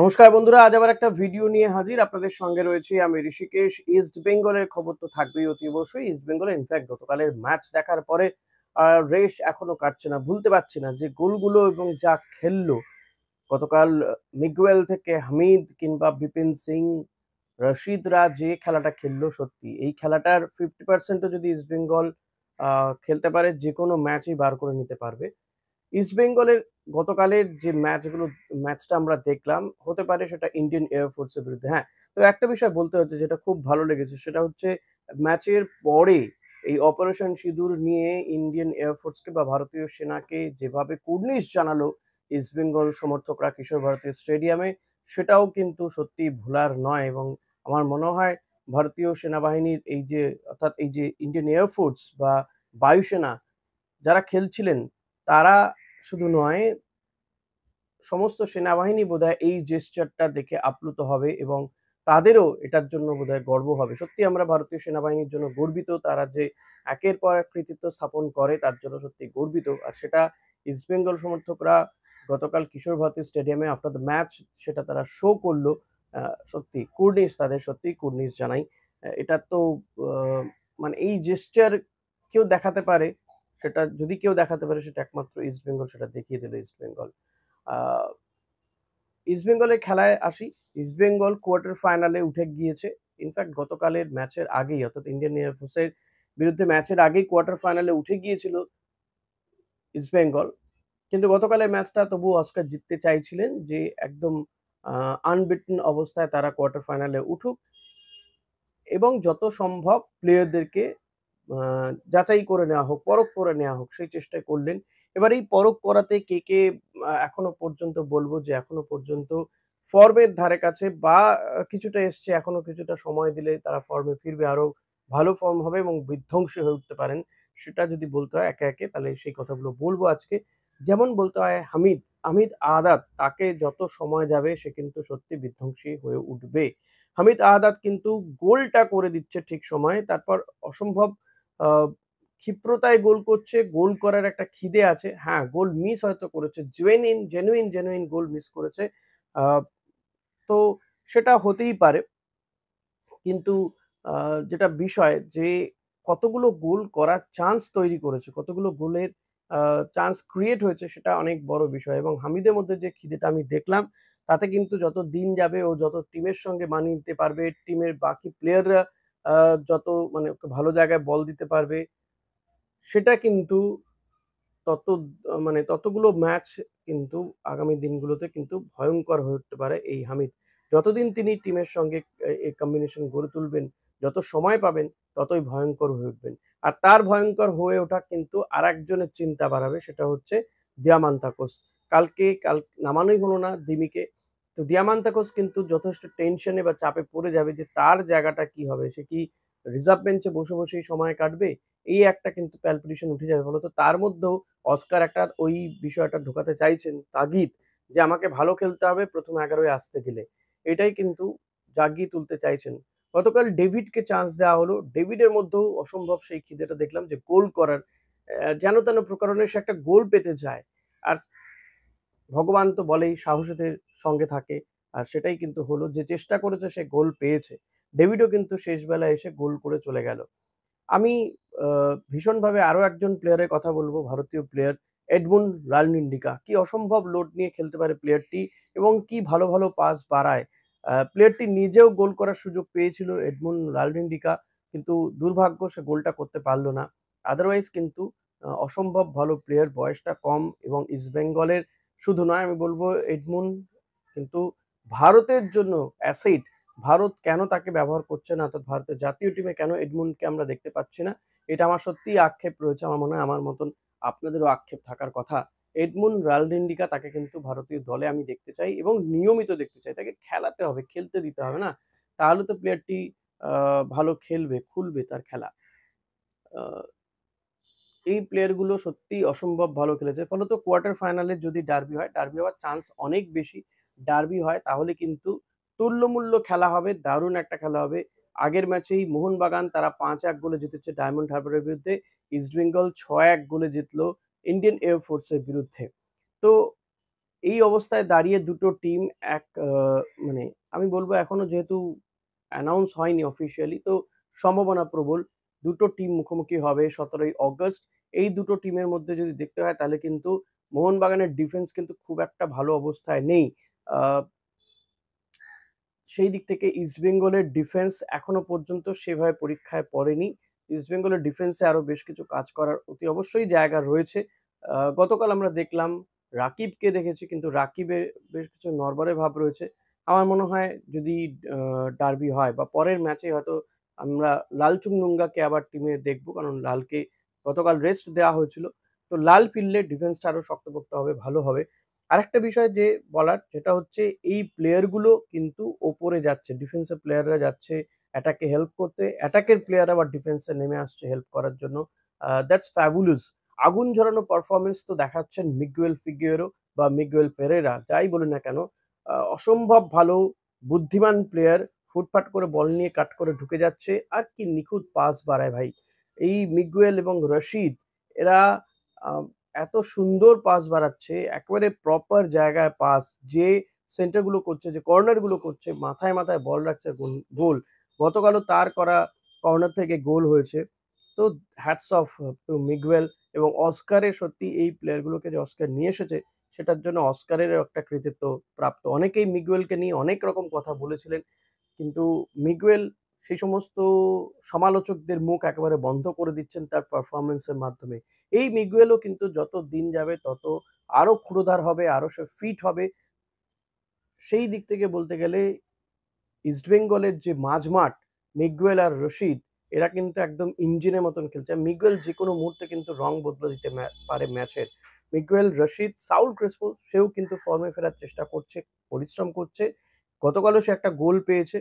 নমস্কার বন্ধুরা, আজ আবার একটা ভিডিও নিয়ে হাজির। আপনাদের সঙ্গে রয়েছি আমি ঋষিকেশ। ইস্ট বেঙ্গলের খবর তো থাকবেই অতি অবশ্যই। ইস্ট বেঙ্গলের ইনফ্যাক্ট গতকালের ম্যাচ দেখার পরে রেশ এখনো কাটছে না। ভুলতে পারছি না যে গোলগুলো এবং যা খেললো গতকাল মিগুয়েল থেকে হামিদ কিংবা বিপিন সিং, রশিদরা যে খেলাটা খেললো সত্যি এই খেলাটার 50% ও যদি ইস্ট বেঙ্গল খেলতে পারে যেকোনো ম্যাচই বার করে নিতে পারবে। ইস্টবেঙ্গলের গতকালের যে ম্যাচটা আমরা দেখলাম, হতে পারে সেটা ইন্ডিয়ান এয়ারফোর্সের বিরুদ্ধে। হ্যাঁ, তো একটা বিষয় বলতে হচ্ছে যেটা খুব ভালো লেগেছে সেটা হচ্ছে ম্যাচের পরে এই অপারেশন সিঁদুর নিয়ে ইন্ডিয়ান এয়ারফোর্সকে বা ভারতীয় সেনাকে যেভাবে কুর্নিশ জানালো ইস্টবেঙ্গল সমর্থকরা কিশোর ভারতী স্টেডিয়ামে, সেটাও কিন্তু সত্যিই ভোলার নয়। এবং আমার মনে হয় ভারতীয় সেনাবাহিনীর এই যে অর্থাৎ এই যে ইন্ডিয়ান এয়ারফোর্স বা বায়ুসেনা যারা খেলছিলেন তারা শুধু নয়, সমস্ত সেনাবাহিনী বোধহয় এই জেস্চারটা দেখে আপ্লুত হবে এবং তাদেরও এটার জন্য বোধহয় গর্ব হবে। সত্যি আমরা ভারতীয় সেনাবাহিনীর জন্য গর্বিত। তারা যে একের পর এক কৃতিত্ব স্থাপন করে তার জন্য সত্যি গর্বিত। আর সেটা ইস্টবেঙ্গল সমর্থকরা গতকাল কিশোর ভারতী স্টেডিয়ামে আফটার দ্য ম্যাচ সেটা তারা শো করলো। সত্যি কুর্নিশ, তাদের সত্যিই কুর্নিশ জানাই। এটা তো আ মানে এই জেস্চার কেউ দেখাতে পারে, সেটা যদি কেউ দেখাতে পারে সেটা একমাত্র ইস্টবেঙ্গল, সেটা দেখিয়ে দিল ইস্টবেঙ্গল। আ ইস্টবেঙ্গলের খেলায় আসি। ইস্টবেঙ্গল কোয়ার্টার ফাইনালে উঠে গিয়েছে। ইনফ্যাক্ট গতকালের ম্যাচের আগেই অর্থাৎ ইন্ডিয়ান এয়ারফোর্সের বিরুদ্ধে ম্যাচের আগেই কোয়ার্টার ফাইনালে উঠে গিয়েছিল ইস্টবেঙ্গল। কিন্তু গতকালের ম্যাচটা তবুও অস্কার জিততে চাইছিলেন যে একদম আনবিটেন অবস্থায় তারা কোয়ার্টার ফাইনালে উঠুক এবং যত সম্ভব প্লেয়ারদেরকে আ যাচাই করে নেওয়া হোক, পরখ করে নেওয়া হোক সেই চেষ্টাই করলেন। এবার এই পরখ করাতে কে এখনো পর্যন্ত বলব যে এখনো পর্যন্ত ফর্মের ধারে কাছে বা কিছুটা এসছে, এখনো কিছুটা সময় দিলে তারা ফর্মে ফিরবে। আরো ভালো ফর্ম হবে এবং বিধ্বংসী হয়ে উঠতে পারেন। সেটা যদি বলতে হয় একে তাহলে সেই কথাগুলো বলব আজকে। যেমন বলতে হয় হামিদ আহাদাদ, তাকে যত সময় যাবে সে কিন্তু সত্যি বিধ্বংসী হয়ে উঠবে। হামিদ আহাদাদ কিন্তু গোলটা করে দিচ্ছে ঠিক সময়ে। তারপর অসম্ভব আ ক্ষিপ্রতায় গোল করছে, গোল করার একটা খিদে আছে। হ্যাঁ, গোল মিস হয়তো করেছে। জেনুইন গোল মিস করেছে। আ তো সেটা হতেই পারে। কিন্তু আ যেটা বিষয় যে কতগুলো গোল করার চান্স তৈরি করেছে, কতগুলো গোলের আ চান্স ক্রিয়েট হয়েছে সেটা অনেক বড় বিষয়। এবং হামিদের মধ্যে যে খিদেটা আমি দেখলাম তাতে কিন্তু যত দিন যাবে ও যত টিমের সঙ্গে মানিয়ে নিতে পারবে, টিমের বাকি প্লেয়াররা আ যত মানে ওকে ভালো জায়গায় বল দিতে পারবে, সেটা কিন্তু তত মানে ততগুলো ম্যাচ কিন্তু আগামী দিনগুলোতে কিন্তু ভয়ংকর হয়ে উঠতে পারে এই হামিদ। যতদিন তিনি টিমের সঙ্গে এই কম্বিনেশন গড়ে তুলবেন, যত সময় পাবেন ততই ভয়ংকর হয়ে উঠবেন। আর তার ভয়ংকর হয়ে ওঠা কিন্তু আরেকজনের চিন্তা বাড়াবে, সেটা হচ্ছে দিয়ামান্তাকোস। কাল নামানোই হলো না দিমিকে। তো দিয়ামান্তাকোস কিন্তু যথেষ্ট টেনশনে বা চাপে পড়ে যাবে যে তার জায়গাটা কি হবে? সে কি রিজার্ভ বেঞ্চে বসেই সময় কাটবে? এই একটা কিন্তু প্যালপিটেশন উঠে যাবে। ফলত তার মধ্যেও অস্কার একটা ওই বিষয়টা ঢোকাতে চাইছেন তাগিদ, যে আমাকে ভালো খেলতে হবে ১ম ১১ এ আসতে গেলে। এটাই কিন্তু জাগিয়ে তুলতে চাইছেন। গতকাল ডেভিডকে চান্স দেওয়া হলো। ডেভিডের মধ্যেও অসম্ভব সেই খিদেটা দেখলাম যে গোল করার। যেন তেন প্রকারণে সে একটা গোল পেতে চায়। আর ভগবান তো বলেই সাহসীদের সঙ্গে থাকে। আর সেটাই কিন্তু হলো, যে চেষ্টা করেছে সে গোল পেয়েছে। ডেভিডও কিন্তু শেষ বেলায় এসে গোল করে চলে গেল। আমি আ ভীষণভাবে আরো একজন প্লেয়ারের কথা বলব, ভারতীয় প্লেয়ার এডমুন্ড রালনিন্ডিকা। কি অসম্ভব লোড নিয়ে খেলতে পারে প্লেয়ারটি এবং কি ভালো পাস বাড়ায়। প্লেয়ারটি নিজেও গোল করার সুযোগ পেয়েছিল এডমুন্ড রালনিন্ডিকা, কিন্তু দুর্ভাগ্য সে গোলটা করতে পারল না। আদারওয়াইজ কিন্তু অসম্ভব ভালো প্লেয়ার, বয়সটা কম এবং ইস্টবেঙ্গলের শুধু নয়, আমি বলব এডমুন্ড কিন্তু ভারতের জন্য অ্যাসেট। ভারত কেন তাকে ব্যবহার করছে না? অর্থাৎ ভারতের জাতীয় টিমে কেন এডমুন্ডকে আমরা দেখতে পাচ্ছি না? এটা আমার সত্যিই আক্ষেপ রয়েছে। আমার মনে হয় আমার মতন আপনাদেরও আক্ষেপ থাকার কথা। এডমুন্ড রালডিন্ডিকা, তাকে কিন্তু ভারতীয় দলে আমি দেখতে চাই এবং নিয়মিত দেখতে চাই। তাকে খেলাতে হবে, খেলতে দিতে হবে না? তাহলে তো প্লেয়ারটি আ ভালো খেলবে, খুলবে তার খেলা। আ এই প্লেয়ারগুলো সত্যিই অসম্ভব ভালো খেলেছে। ফলত কোয়ার্টার ফাইনালে যদি ডার্বি হয়, ডার্বি হওয়ার চান্স অনেক বেশি। ডার্বি হয় তাহলে কিন্তু তুল্যমূল্য খেলা হবে, দারুণ একটা খেলা হবে। আগের ম্যাচেই মোহনবাগান তারা ৫-১ গোলে জিতেছে ডায়মন্ড হারবারের বিরুদ্ধে। ইস্টবেঙ্গল ৬-১ গোলে জিতলো ইন্ডিয়ান এয়ারফোর্সের বিরুদ্ধে। তো এই অবস্থায় দাঁড়িয়ে দুটো টিম এক মানে আমি বলব এখনো যেহেতু অ্যানাউন্স হয়নি অফিসিয়ালি, তো সম্ভাবনা প্রবল। দুটো টিম মুখোমুখি হবে ১৭ই অগাস্ট। এই দুটো টিমের মধ্যে যদি দেখতে হয় তাহলে কিন্তু মোহনবাগানের ডিফেন্স কিন্তু খুব একটা ভালো অবস্থায় নেই। আ সেই দিক থেকে ইস্টবেঙ্গলের ডিফেন্স এখনো পর্যন্ত সেভাবে পরীক্ষায় পড়েনি। ইস্টবেঙ্গলের ডিফেন্সে আরো বেশ কিছু কাজ করার অতি অবশ্যই জায়গা রয়েছে। গতকাল আমরা দেখলাম রাকিবকে দেখেছি, কিন্তু রাকিবের বেশ কিছু নড়বড়ে ভাব রয়েছে। আমার মনে হয় যদি আ ডার্বি হয় বা পরের ম্যাচে হয়তো আমরা লালচুং নুঙ্গাকে আবার টিমে দেখব। কারণ লালকে গতকাল রেস্ট দেওয়া হয়েছিল। তো লাল ফিরলে ডিফেন্সটা আরো শক্তপোক্ত হবে, ভালো হবে। আরেকটা বিষয় যে বলার সেটা হচ্ছে এই প্লেয়ার গুলো কিন্তু ওপরে যাচ্ছে। ডিফেন্সের প্লেয়াররা যাচ্ছে অ্যাটাকে হেল্প করতে। অ্যাটাকের প্লেয়ার আবার ডিফেন্সে নেমে আসছে হেল্প করার জন্য। That's fabulous. আগুন ঝরানো পারফরম্যান্স তো দেখাচ্ছেন মিগুয়েল ফিগুয়েরো বা মিগুয়েল পেরেরা, যাই বলুন না কেন। অসম্ভব ভালো বুদ্ধিমান প্লেয়ার, ফুটফাট করে বল নিয়ে কাট করে ঢুকে যাচ্ছে। আর কি নিখুঁত পাস বাড়ায় ভাই। এই মিগুয়েল এবং রশিদ এরা আ এত সুন্দর পাস বাড়াচ্ছে, একেবারে প্রপার জায়গায় পাস। যে সেন্টার গুলো করছে, যে কর্নার গুলো করছে, মাথায়, মাথায় বল রাখছে, গোল। গতকালও তার করা কর্নার থেকে গোল হয়েছে। তো হ্যাটস অফ টু মিগুয়েল এবং অস্কারের, সত্যি এই প্লেয়ার গুলোকে যে অস্কার নিয়ে এসেছে সেটার জন্য অস্কারেরও একটা কৃতিত্ব প্রাপ্ত। অনেকেই মিগুয়েলকে নিয়ে অনেক রকম কথা বলেছিলেন। কিন্তু মিগুয়েল সেই সমস্ত সমালোচকদের মুখ একেবারে বন্ধ করে দিচ্ছেন তার পারফরম্যান্সের মাধ্যমে। এই মিগুয়েলও কিন্তু যত দিন যাবে তত আরো ক্ষুরধার হবে, আরো সে ফিট হবে। সেই দিক থেকে বলতে গেলে ইস্টবেঙ্গলের যে মাঝমাঠ, মিগুয়েল আর রশিদ এরা কিন্তু একদম ইঞ্জিনের মতন খেলছে। মিগুয়েল যেকোনো মুহূর্তে কিন্তু রং বদলে দিতে পারে ম্যাচের। মিগুয়েল, রশিদ, সাউল ক্রেসপো সেও কিন্তু ফর্মে ফেরার চেষ্টা করছে, পরিশ্রম করছে। গতকালও সে একটা গোল পেয়েছে।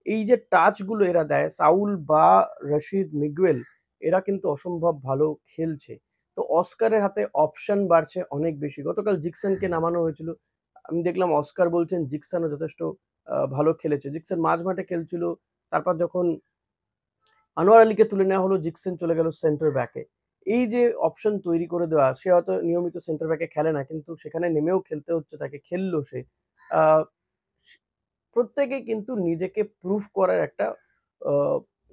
এই যে টাচ গুলো এরা দেয়, সাউল বা রশিদ, মিগুয়েল এরা কিন্তু অসম্ভব ভালো খেলছে। তো অস্কারের হাতে অপশন বাড়ছে অনেক বেশি। গতকাল জিকসনকে নামানো হয়েছিল। আমি দেখলাম অস্কার বলছেন জিকসনও যথেষ্ট ভালো খেলেছে। জিকসন মাঝমাঠে খেলছিল। তারপর যখন আনোয়ার আলীকে তুলে নেওয়া হলো, জিকসন চলে গেল সেন্টার ব্যাকে। এই যে অপশন তৈরি করে দেওয়া, সে হয়তো নিয়মিত সেন্টার ব্যাকে খেলে না, কিন্তু সেখানে নেমেও খেলতে হচ্ছে তাকে, খেললো সে। আ প্রত্যেকেই কিন্তু নিজেকে প্রুভ করার একটা আ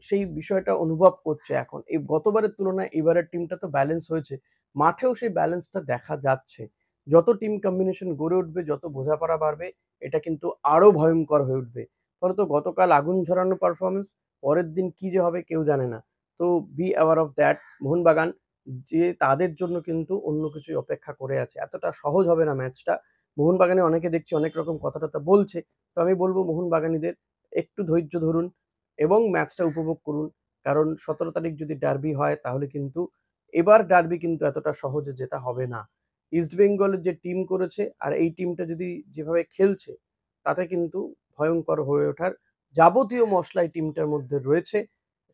সেই বিষয়টা অনুভব করছে এখন। এই গতবারের তুলনায় এবারের টিমটা তো ব্যালেন্স হয়েছে। মাঠেও সেই ব্যালেন্সটা দেখা যাচ্ছে। যত টিম কম্বিনেশন গড়ে উঠবে, যত বোঝাপড়া বাড়বে, এটা কিন্তু আরো ভয়ংকর হয়ে উঠবে। ফলত গতকাল আগুন ঝরানো পারফরম্যান্স, পরের দিন কি যে হবে কেউ জানে না। তো be aware of that. Mohun Bagan যে তাদের জন্য কিন্তু অন্য কিছুই অপেক্ষা করে আছে। এতটা সহজ হবে না ম্যাচটা। মোহনবাগানে অনেকে দেখছি অনেক রকম কথা-টথা বলছে। তো আমি বলব মোহনবাগানীদের একটু ধৈর্য ধরুন এবং ম্যাচটা উপভোগ করুন। কারণ ১৭ তারিখ যদি ডার্বি হয় তাহলে কিন্তু এবার ডার্বি কিন্তু এতটা সহজে জেতা হবে না। ইস্টবেঙ্গলের যে টিম করেছে আর এই টিমটা যদি যেভাবে খেলছে তাতে কিন্তু ভয়ংকর হয়ে ওঠার যাবতীয় মসলা এই টিমটার মধ্যে রয়েছে।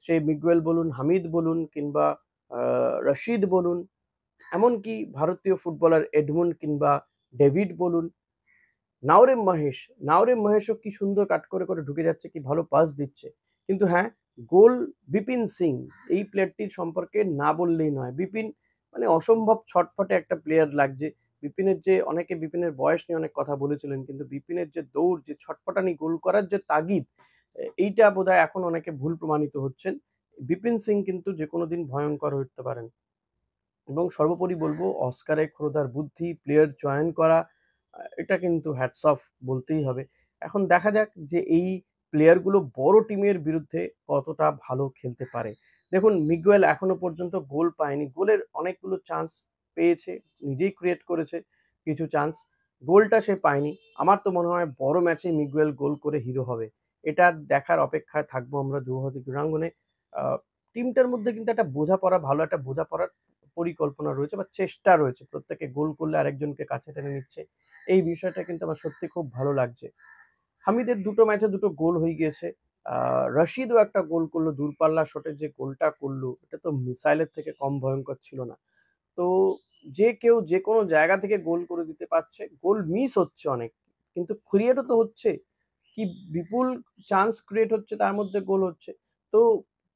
সে মিগুয়েল বলুন, হামিদ বলুন কিংবা আ রশিদ বলুন, এমনকি ভারতীয় ফুটবলার এডমন্ড কিংবা ডেভিড বলুন, নাওরেম মাহেশ, নাওরেম মাহেশও কি সুন্দর কাট করে ঢুকে যাচ্ছে, কি ভালো পাস দিচ্ছে। কিন্তু হ্যাঁ, গোল বিপিন সিং এই প্লেয়ারটির সম্পর্কে না বললেই নয়। বিপিন মানে অসম্ভব ছটফটে একটা প্লেয়ার লাগছে। বিপিনের যে অনেকে বিপিনের বয়স নিয়ে অনেক কথা বলেছিলেন। কিন্তু বিপিনের যে দৌড়, যে ছটফটানি, গোল করার যে তাগিদ, এইটা বোধহয় এখন অনেকে ভুল প্রমাণিত হচ্ছেন। বিপিন সিং কিন্তু যেকোনো দিন ভয়ংকর হয়ে উঠতে পারেন। এবং সর্বোপরি বলবো অস্কারের ক্ষুধার বুদ্ধি, প্লেয়ার চয়ন করা, এটা কিন্তু হ্যাটস অফ বলতেই হবে। এখন দেখা যাক যে এই প্লেয়ারগুলো বড় টিমের বিরুদ্ধে কতটা ভালো খেলতে পারে। দেখুন মিগুয়েল এখনো পর্যন্ত গোল পায়নি। গোলের অনেকগুলো চান্স পেয়েছে, নিজেই ক্রিয়েট করেছে কিছু চান্স। গোলটা সে পায়নি। আমার তো মনে হয় বড় ম্যাচে মিগুয়েল গোল করে হিরো হবে। এটা দেখার অপেক্ষায় থাকবো আমরা যুবভারতী ক্রীড়াঙ্গনে। আ টিমটার মধ্যে কিন্তু একটা বোঝাপড়া, ভালো একটা বোঝাপড়ার পরিকল্পনা রয়েছে বা চেষ্টা রয়েছে। প্রত্যেকে গোল করলে আরেকজনকে কাছে টেনে নিচ্ছে। এই বিষয়টা কিন্তু আমার সত্যি খুব ভালো লাগছে। হামিদের ২ টো ম্যাচে ২ টো গোল হয়ে গিয়েছে। আ রশিদও একটা গোল করলো। দূরপাল্লা শটে যে গোলটা করলো, এটা তো মিসাইলের থেকে কম ভয়ংকর ছিল না। তো যে কেউ যেকোনো জায়গা থেকে গোল করে দিতে পারছে। গোল মিস হচ্ছে অনেক। কিন্তু ক্রিয়েটও তো হচ্ছে। কি বিপুল চান্স ক্রিয়েট হচ্ছে, তার মধ্যে গোল হচ্ছে। তো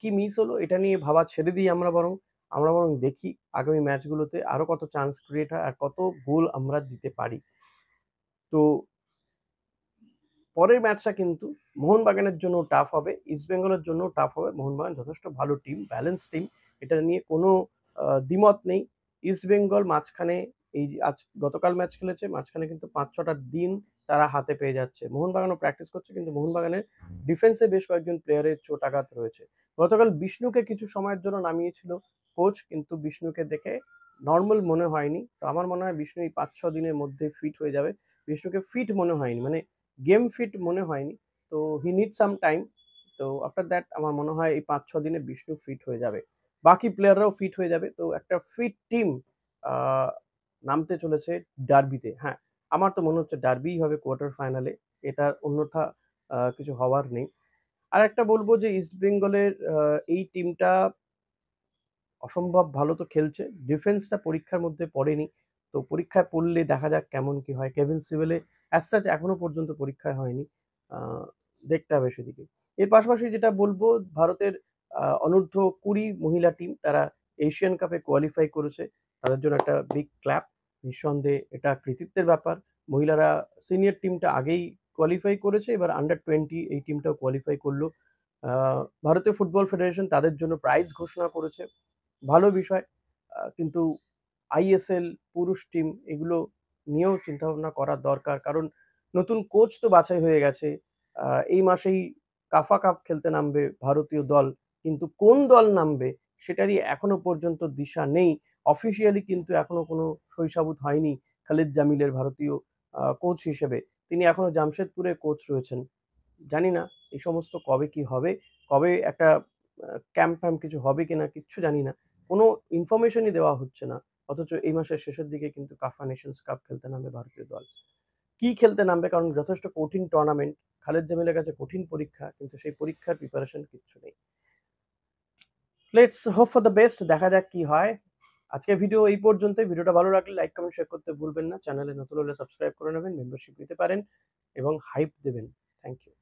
কি মিস হলো এটা নিয়ে ভাবা ছেড়ে দিই আমরা বরং। আমরা বরং দেখি আগামী ম্যাচগুলোতে আরো কত চান্স ক্রিয়েট হয় আর কত গোল আমরা দিতে পারি। তো পরের ম্যাচটা কিন্তু মোহনবাগানের জন্য টাফ হবে, ইস্টবেঙ্গলের জন্য টাফ হবে। মোহনবাগান যথেষ্ট ভালো টিম, ব্যালেন্স টিম, এটা নিয়ে কোনো দ্বিমত নেই। ইস্টবেঙ্গল মাঝখানে এই যে গতকাল ম্যাচ খেলেছে, মাঝখানে কিন্তু ৫-৬টা দিন তারা হাতে পেয়ে যাচ্ছে। মোহনবাগানও প্র্যাকটিস করছে, কিন্তু মোহনবাগানের ডিফেন্সে বেশ কয়েকজন প্লেয়ারের চোটাঘাত রয়েছে। গতকাল বিষ্ণুকে কিছু সময়ের জন্য নামিয়েছিল কোচ, কিন্তু বিষ্ণুকে দেখে নর্মাল মনে হয়নি। তো আমার মনে হয় বিষ্ণু এই ৫-৬ দিনের মধ্যে ফিট হয়ে যাবে। বিষ্ণুকে ফিট মনে হয়নি, মানে গেম ফিট মনে হয়নি। তো হি নিড সাম টাইম। তো আফটার দ্যাট আমার মনে হয় এই ৫-৬ দিনে বিষ্ণু ফিট হয়ে যাবে। বাকি প্লেয়াররাও ফিট হয়ে যাবে। তো একটা ফিট টিম আ নামতে চলেছে ডার্বিতে। হ্যাঁ, আমার তো মনে হচ্ছে ডার্বিই হবে কোয়ার্টার ফাইনালে। এটা অন্যথা কিছু হওয়ার নেই। আরেকটা বলব যে ইস্টবেঙ্গলের এই টিমটা অসম্ভব ভালো তো খেলছে। ডিফেন্সটা পরীক্ষার মধ্যে পড়েনি। তো পরীক্ষায় পড়লে দেখা যাক কেমন কি হয়। কেভিন সিভেলে অ্যাজ সাচ এখনো পর্যন্ত পরীক্ষায় হয়নি। আ দেখতে হবে সেদিকে। এর পাশাপাশি যেটা বলব, ভারতের অনূর্ধ্ব-২০ মহিলা টিম তারা এশিয়ান কাপে কোয়ালিফাই করেছে। তাদের জন্য একটা বিগ ক্ল্যাপ। নিঃসন্দেহে এটা কৃতিত্বের ব্যাপার। মহিলারা সিনিয়র টিমটা আগেই কোয়ালিফাই করেছে। এবার আন্ডার-20 এই টিমটাও কোয়ালিফাই করল। আ ভারতীয় ফুটবল ফেডারেশন তাদের জন্য প্রাইজ ঘোষণা করেছে। ভালো বিষয়। কিন্তু আইএসএল, পুরুষ টিম এগুলো নিয়েও চিন্তাভাবনা করা দরকার। কারণ নতুন কোচ তো বাছাই হয়ে গেছে। আ এই মাসেই কাফা কাপ খেলতে নামবে ভারতীয় দল। কিন্তু কোন দল নামবে সেটারই এখনো পর্যন্ত দিশা নেই। অফিসিয়ালি কিন্তু এখনো কোনো সই-সাবুত হয়নি খালিদ জামিলের ভারতীয় কোচ হিসেবে। তিনি এখনো জামশেদপুরে কোচ রয়েছেন। জানি না এই সমস্ত কবে কি হবে? কবে একটা ক্যাম্প-ফ্যাম্প কিছু হবে কিনা কিচ্ছু জানি না। কোনো ইনফরমেশনই দেওয়া হচ্ছে না। অথচ এই মাসের শেষের দিকে কিন্তু কাফা নেশনস কাপ খেলতে নামবে ভারতীয় দল। কি খেলতে নামবে? কারণ যথেষ্ট কঠিন টুর্নামেন্ট। খালেদ জামিলের কাছে কঠিন পরীক্ষা। কিন্তু সেই পরীক্ষার প্রিপারেশন কিচ্ছু নেই। Let's hope for the best. দেখা যাক কি হয়। আজকের ভিডিও এই পর্যন্তই। ভিডিওটা ভালো লাগলে লাইক, কমেন্ট, শেয়ার করতে ভুলবেন না। চ্যানেলে নতুন হলে সাবস্ক্রাইব করে নেবেন, মেম্বারশিপ নিতে পারেন এবং হাইপ দেবেন। Thank you.